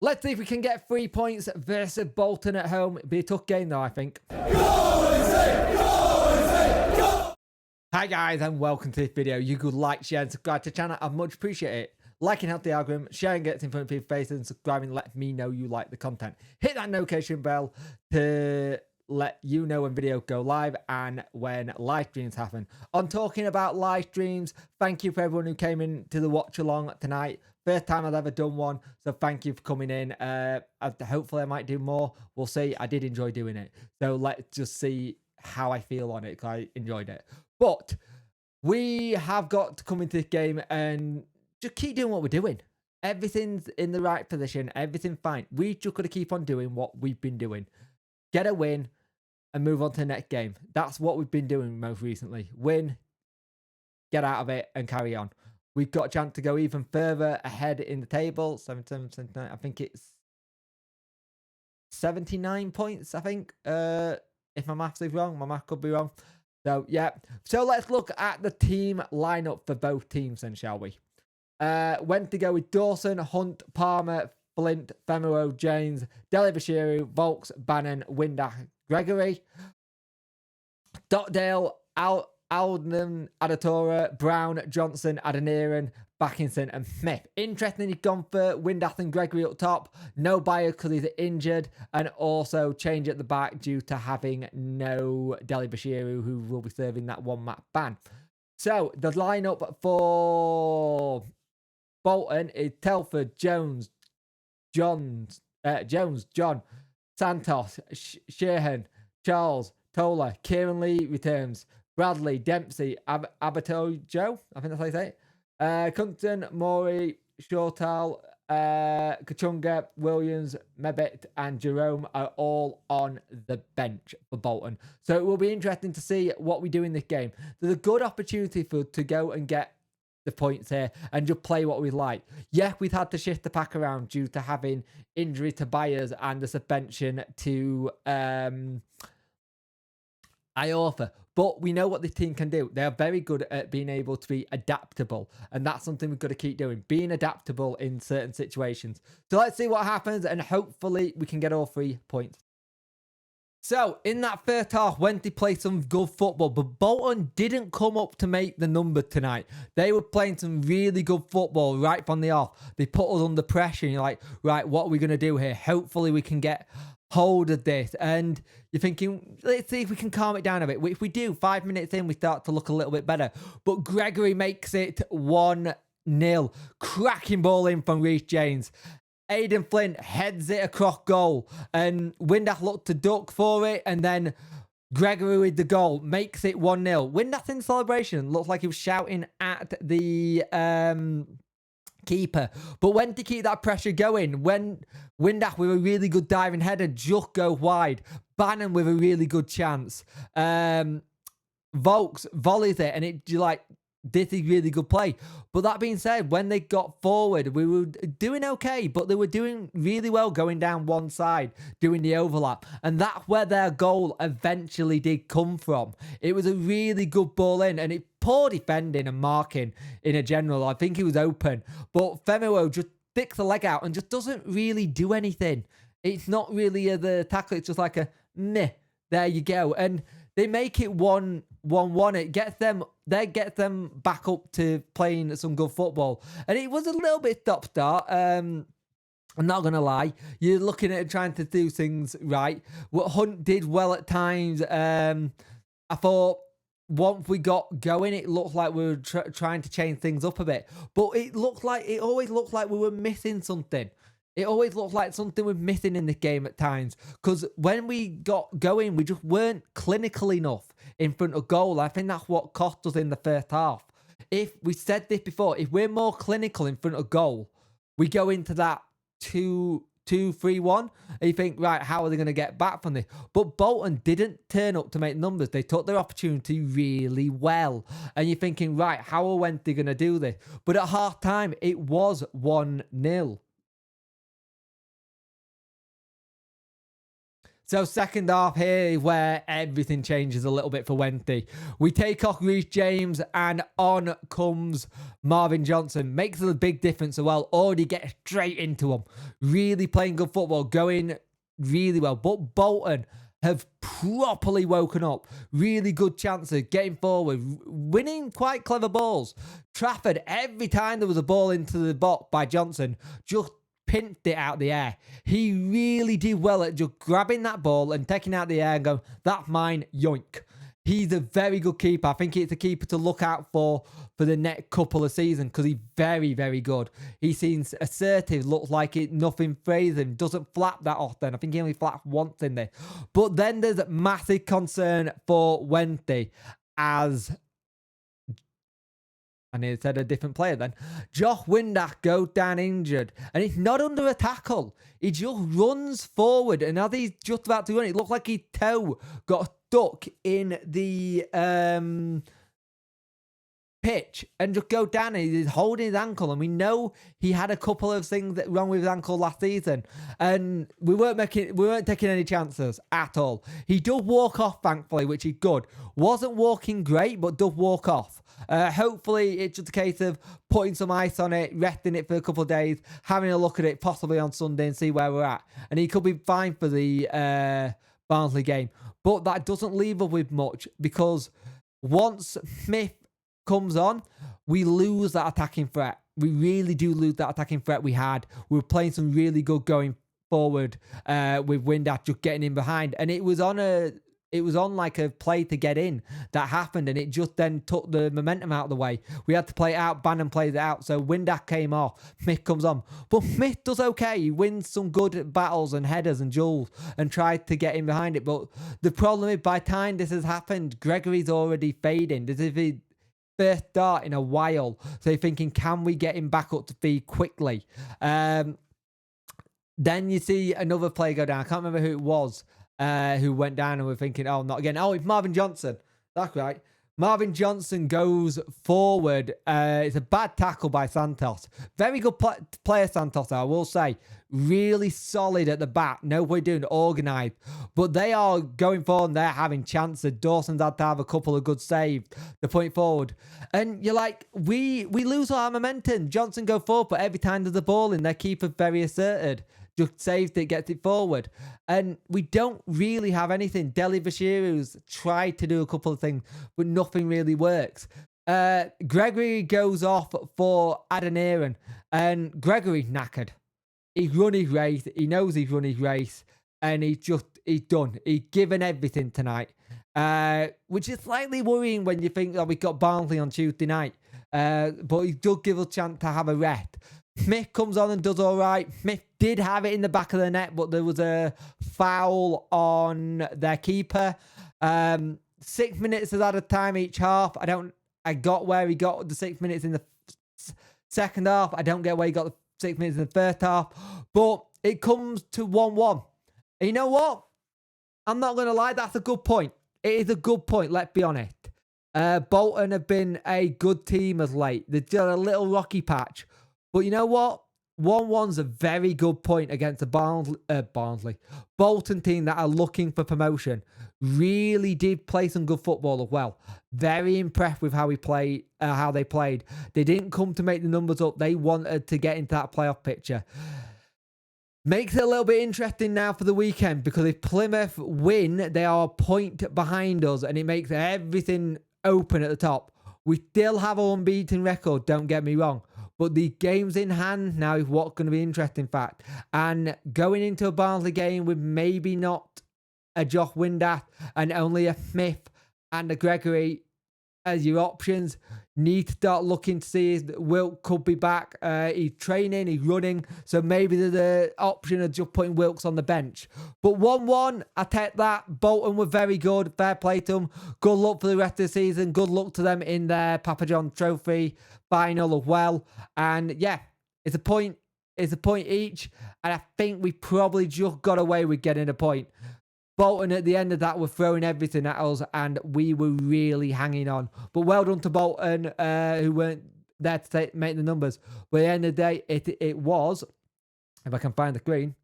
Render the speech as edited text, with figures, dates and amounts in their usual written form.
Let's see if we can get 3 points versus Bolton at home. It'll be a tough game though, I think. Hi guys, and welcome to this video. You could like, share, and subscribe to the channel. I'd much appreciate it. Liking helps the algorithm, sharing gets in front of people's faces, and subscribing let me know you like the content. Hit that notification bell to let you know when videos go live and when live streams happen. On talking about live streams, thank you for everyone who came in to the watch along tonight. First time I've ever done one, so thank you for coming in. Hopefully I might do more. We'll see. I did enjoy doing it, so let's just see how I feel on it, because I enjoyed it. But we have got to come into this game and just keep doing what we're doing. Everything's in the right position. Everything's fine. We just got to keep on doing what we've been doing. Get a win and move on to the next game. That's what we've been doing most recently. Win, get out of it, and carry on. We've got a chance to go even further ahead in the table. 77, 79, I think it's 79 points, I think. If my maths is wrong, my math could be wrong. So, yeah. So, let's look at the team lineup for both teams then, shall we? Went to go with Dawson, Hunt, Palmer, Flint, Femero, James, Delibashiru, Volks, Bannon, Windass, Gregory, Stockdale, Alden, Adatora, Brown, Johnson, Adeniran, Backinson, and Smith. Interesting, he's gone for Windass and Gregory up top. No Bayer because he's injured, and also change at the back due to having no Delibashiru, who will be serving that one-match ban. So, the lineup for Bolton is Telford, Jones, John, Santos, Sheehan, Charles, Tola, Kieran Lee returns, Bradley, Dempsey, Abatojo, I think that's how you say it. Cunton, Maury, Shortal, Kachunga, Williams, Mebit, and Jerome are all on the bench for Bolton. So it will be interesting to see what we do in this game. There's a good opportunity to go and get the points here and just play what we like. Yeah, we've had to shift the pack around due to having injury to Byers and the suspension to Iorfa. But we know what this team can do. They are very good at being able to be adaptable. And that's something we've got to keep doing. Being adaptable in certain situations. So let's see what happens. And hopefully we can get all 3 points. So, in that first half, went to play some good football, but Bolton didn't come up to make the number tonight. They were playing some really good football right from the off. They put us under pressure, and you're like, right, what are we going to do here? Hopefully we can get hold of this. And you're thinking, let's see if we can calm it down a bit. If we do, 5 minutes in, we start to look a little bit better. But Gregory makes it 1-0. Cracking ball in from Reece James. Aidan Flint heads it across goal, and Windass looked to duck for it, and then Gregory with the goal makes it 1-0. Windass in celebration looks like he was shouting at the keeper, but when to keep that pressure going, when Windass with a really good diving header just go wide, Bannon with a really good chance, Volks volleys it, and it like, this is really good play. But that being said, when they got forward, we were doing okay, but they were doing really well going down one side, doing the overlap. And that's where their goal eventually did come from. It was a really good ball in, and it poor defending and marking in a general. I think he was open. But Femero just sticks the leg out and just doesn't really do anything. It's not really the tackle. It's just like a meh. There you go. And they make it 1-1. It gets them back up to playing some good football. And it was a little bit stop-start. I'm not going to lie. You're looking at it trying to do things right. What Hunt did well at times. I thought once we got going, it looked like we were trying to change things up a bit. But it always looked like we were missing something. It always looked like something was missing in the game at times. Because when we got going, we just weren't clinical enough in front of goal. I think that's what cost us in the first half. If we said this before, if we're more clinical in front of goal, we go into that 2-3-1, and you think, right, how are they going to get back from this? But Bolton didn't turn up to make numbers. They took their opportunity really well. And you're thinking, right, how are Wenty going to do this? But at half time, it was 1-0. So second half here where everything changes a little bit for Wednesday. We take off Reece James and on comes Marvin Johnson. Makes a big difference as well. Already get straight into him. Really playing good football. Going really well. But Bolton have properly woken up. Really good chances. Getting forward. Winning quite clever balls. Trafford, every time there was a ball into the box by Johnson, just pinched it out the air. He really did well at just grabbing that ball and taking it out the air and going, that's mine, yoink. He's a very good keeper. I think it's a keeper to look out for the next couple of seasons because he's very, very good. He seems assertive, looks like nothing phases him, doesn't flap that often. I think he only flapped once in there. But then there's a massive concern for Wednesday as... I nearly said a different player then. Josh Windass goes down injured. And it's not under a tackle. He just runs forward. And as he's just about to run, it looked like his toe got stuck in the pitch and just go down. And he's holding his ankle. And we know he had a couple of things that wrong with his ankle last season. And we weren't taking any chances at all. He did walk off, thankfully, which is good. Wasn't walking great, but did walk off. Hopefully it's just a case of putting some ice on it, resting it for a couple of days, having a look at it possibly on Sunday and see where we're at. And he could be fine for the Barnsley game. But that doesn't leave us with much because once Smith comes on, we lose that attacking threat. We really do lose that attacking threat we had. We were playing some really good going forward with Windass just getting in behind. And it was on like a play to get in that happened, and it just then took the momentum out of the way. We had to play it out, Bannon plays it out, so Windass came off, Smith comes on. But Smith does okay. He wins some good battles and headers and duels and tried to get in behind it. But the problem is, by the time this has happened, Gregory's already fading. This is his first start in a while. So you're thinking, can we get him back up to speed quickly? Then you see another player go down. I can't remember who it was. Who went down and we're thinking, oh, not again. Oh, it's Marvin Johnson. That's right. Marvin Johnson goes forward. It's a bad tackle by Santos. Very good player, Santos, I will say. Really solid at the back. Nobody doing organised. But they are going forward and they're having chances. Dawson's had to have a couple of good saves to point forward. And you're like, we lose our momentum. Johnson go forward, but every time there's a ball in, their keeper's very asserted. Just saves it, gets it forward. And we don't really have anything. Deli Bashiru's tried to do a couple of things, but nothing really works. Gregory goes off for Adeniran, and Gregory's knackered. He's run his race. He knows he's run his race, and he's done. He's given everything tonight, which is slightly worrying when you think that we've got Barnsley on Tuesday night. But he does give us a chance to have a rest. Smith comes on and does all right. Smith did have it in the back of the net, but there was a foul on their keeper. 6 minutes is out of time each half. I got where he got the 6 minutes in the second half. I don't get where he got the 6 minutes in the first half. But it comes to 1-1. And you know what? I'm not going to lie. That's a good point. It is a good point. Let's be honest. Bolton have been a good team as late. They've done a little rocky patch. But you know what? 1-1's a very good point against the Bolton team that are looking for promotion. Really did play some good football as well. Very impressed with how they played. They didn't come to make the numbers up. They wanted to get into that playoff picture. Makes it a little bit interesting now for the weekend because if Plymouth win, they are a point behind us and it makes everything open at the top. We still have an unbeaten record, don't get me wrong. But the game's in hand now is what's going to be interesting fact. And going into a Barnsley game with maybe not a Josh Windass and only a Smith and a Gregory as your options, need to start looking to see if Wilk could be back. He's training, he's running. So maybe there's an option of just putting Wilkes on the bench. But 1-1, I take that. Bolton were very good. Fair play to them. Good luck for the rest of the season. Good luck to them in their Papa John Trophy final as well. And yeah, it's a point each. And I think we probably just got away with getting a point. Bolton at the end of that were throwing everything at us and we were really hanging on. But well done to Bolton who weren't there to make the numbers. But at the end of the day, it was, if I can find the screen,